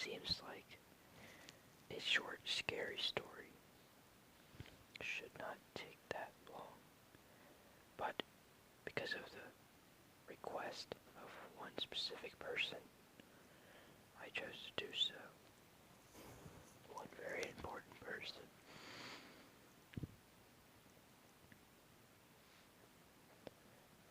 seems like a short, scary story should not take that long, but because of the request of one specific person, I chose to do so. One very important person.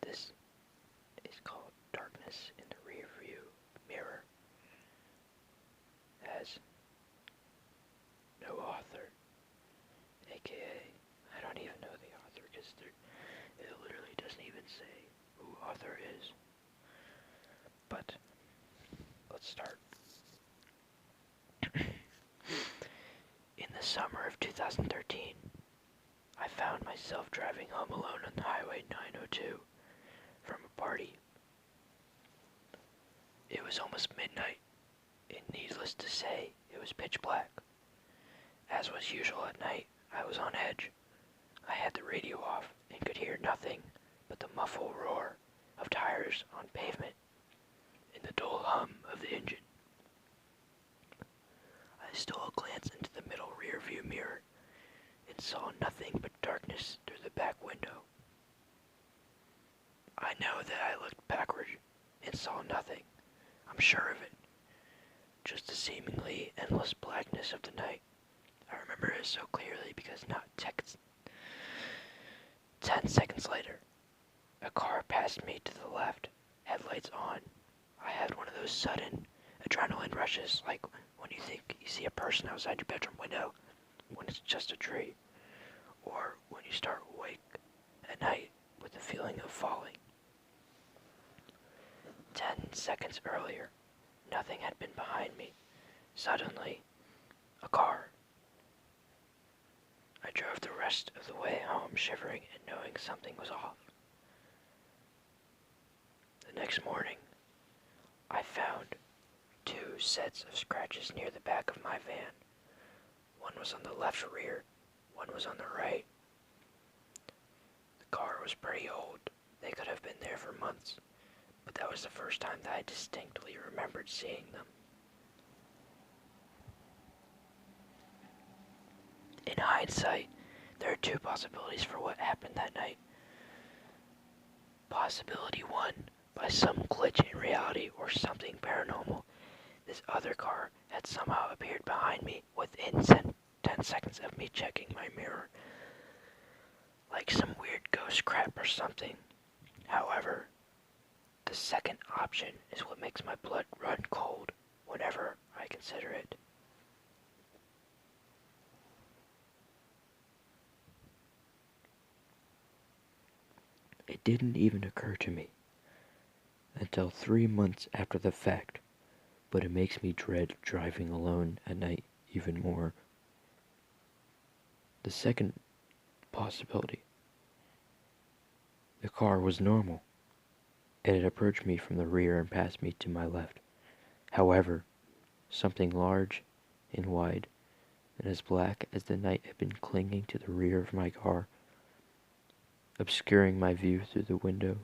This is called Darkness in the Rearview Mirror. Has no author, aka, I don't even know the author because it literally doesn't even say who author is. But let's start. In the summer of 2013, I found myself driving home alone on Highway 902 from a party. It was almost midnight, and needless to say, it was pitch black. As was usual at night, I was on edge. I had the radio off and could hear nothing but the muffled roar of tires on pavement and the dull hum of the engine. I stole a glance into the middle rear view mirror and saw nothing but darkness through the back window. I know that I looked backward and saw nothing. I'm sure of it. Just the seemingly endless blackness of the night. I remember it so clearly because not 10 seconds later, a car passed me to the left, headlights on. I had one of those sudden adrenaline rushes, like when you think you see a person outside your bedroom window when it's just a tree, or when you start awake at night with the feeling of falling. 10 seconds earlier, nothing had been behind me. Suddenly, a car. I drove the rest of the way home shivering and knowing something was off. The next morning, I found 2 sets of scratches near the back of my van. One was on the left rear, one was on the right. The car was pretty old. They could have been there for months, but that was the first time that I distinctly remembered seeing them. In hindsight, there are 2 possibilities for what happened that night. Possibility 1, by some glitch in reality or something paranormal, this other car had somehow appeared behind me within 10 seconds of me checking my mirror. Like some weird ghost crap or something. However, the second option is what makes my blood run cold whenever I consider it. It didn't even occur to me until 3 months after the fact, but it makes me dread driving alone at night even more. The second possibility. The car was normal. It had approached me from the rear and passed me to my left. However, something large and wide and as black as the night had been clinging to the rear of my car, obscuring my view through the window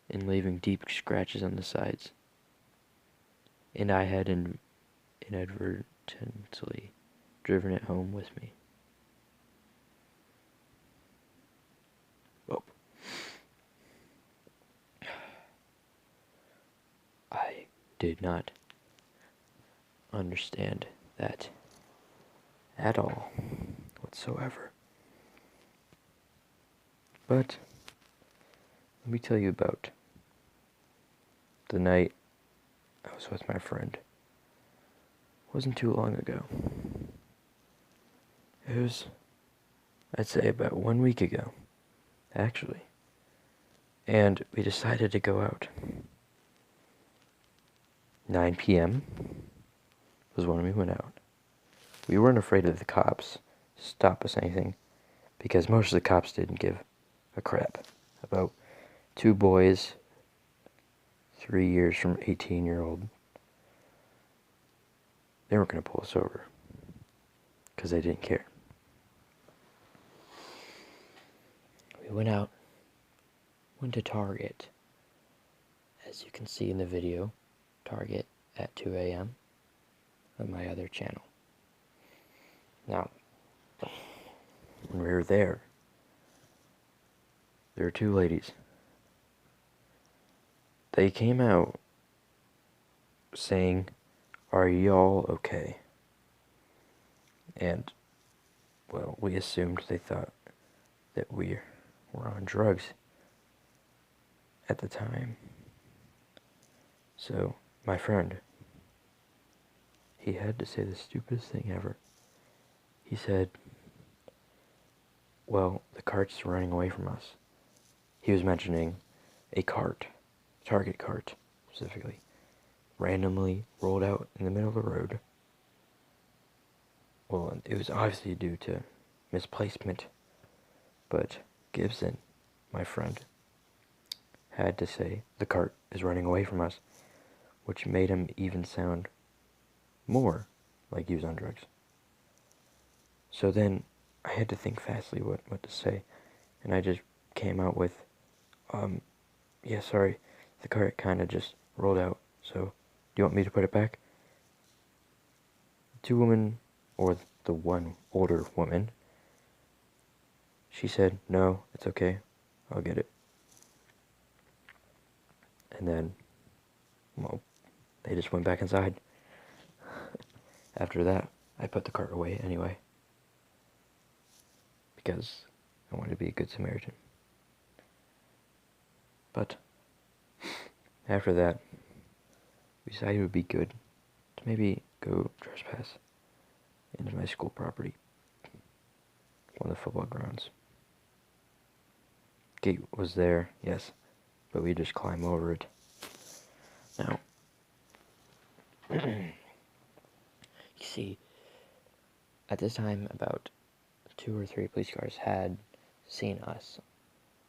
and leaving deep scratches on the sides. And I had inadvertently driven it home with me. Well, I did not understand that at all whatsoever. But let me tell you about the night I was with my friend. It wasn't too long ago. It was, I'd say, about 1 week ago, actually. And we decided to go out. 9 p.m. was when we went out. We weren't afraid of the cops to stop us anything, because most of the cops didn't give a crap about 2 boys 3 years from 18-year-old. They weren't going to pull us over because they didn't care. We went out, went to Target. As you can see in the video, Target at 2 a.m. of my other channel. Now, when we were there were two ladies. They came out saying, "Are y'all okay?" And, well, we assumed they thought that we were on drugs at the time. So, my friend, he had to say the stupidest thing ever. He said, "Well, the cart's running away from us." He was mentioning a cart, Target cart specifically, randomly rolled out in the middle of the road. Well, it was obviously due to misplacement, but Gibson, my friend, had to say the cart is running away from us, which made him even sound more like he was on drugs. So then I had to think fastly what to say, and I just came out with, yeah, sorry, the cart kind of just rolled out, so do you want me to put it back? Two women, or the one older woman, she said, "No, it's okay, I'll get it." And then, well, they just went back inside. After that, I put the cart away anyway, because I wanted to be a good Samaritan. But after that, we decided it would be good to maybe go trespass into my school property, one of the football grounds. Gate was there, yes, but we just climb over it. Now, you see, at this time, about 2 or 3 police cars had seen us,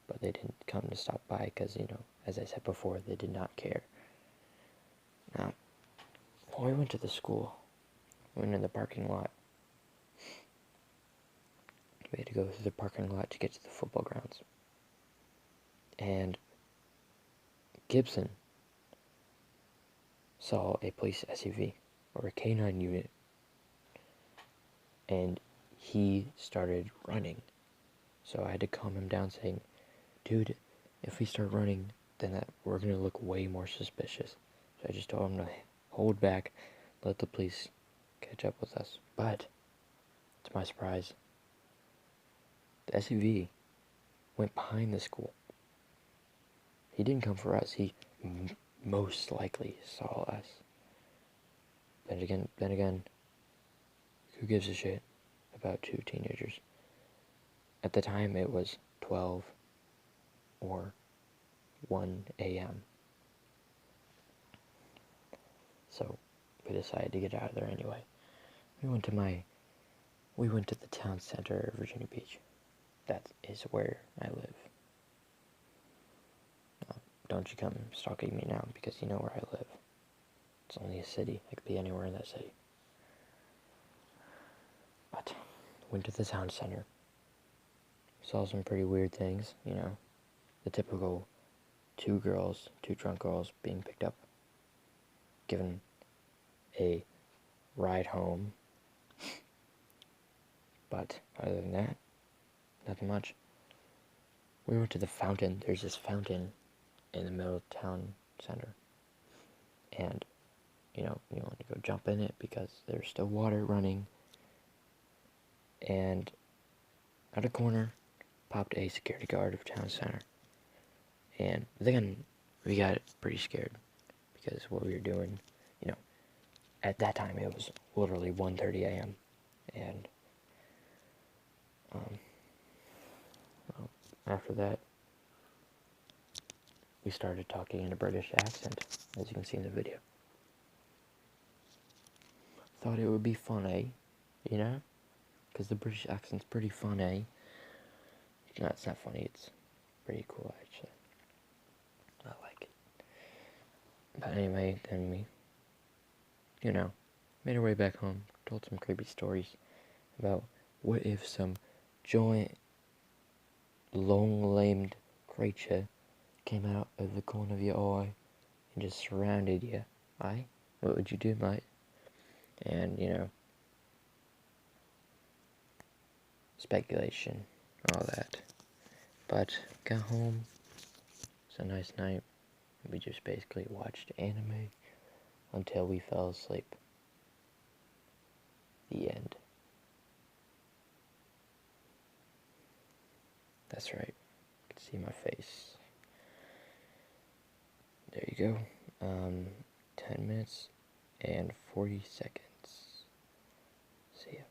but they didn't come to stop by because, as I said before, they did not care. Now, when we went to the school, we went in the parking lot. We had to go through the parking lot to get to the football grounds. And Gibson saw a police SUV, or a K9 unit, and he started running. So I had to calm him down, saying, "Dude, if we start running, then we're going to look way more suspicious." So I just told him to hold back, let the police catch up with us. But, to my surprise, the SUV went behind the school. He didn't come for us. He most likely saw us. Then again, who gives a shit about 2 teenagers? At the time, it was 12 or 1 a.m. So we decided to get out of there anyway. We went to the town center of Virginia Beach. That is where I live. Now, don't you come stalking me now, because you know where I live. It's only a city. I could be anywhere in that city. But went to the town center. Saw some pretty weird things, the typical 2 drunk girls being picked up, given a ride home. But other than that, nothing much. We went to the fountain. There's this fountain in the middle of town center. And, you want to go jump in it because there's still water running. And out of corner popped a security guard of town center. And then we got pretty scared because what we were doing, at that time it was literally 1:30 a.m. And well, after that, we started talking in a British accent, as you can see in the video. Thought it would be funny, because the British accent's pretty funny. No, it's not funny, it's pretty cool, actually. I like it. But anyway, then we, made our way back home, told some creepy stories about what if some giant, long-limbed creature came out of the corner of your eye and just surrounded you, aye? What would you do, mate? and, you know, speculation, all that. But got home, it's a nice night. We just basically watched anime until we fell asleep. The end. That's right. You can see my face. There you go. 10 minutes and 40 seconds. See ya.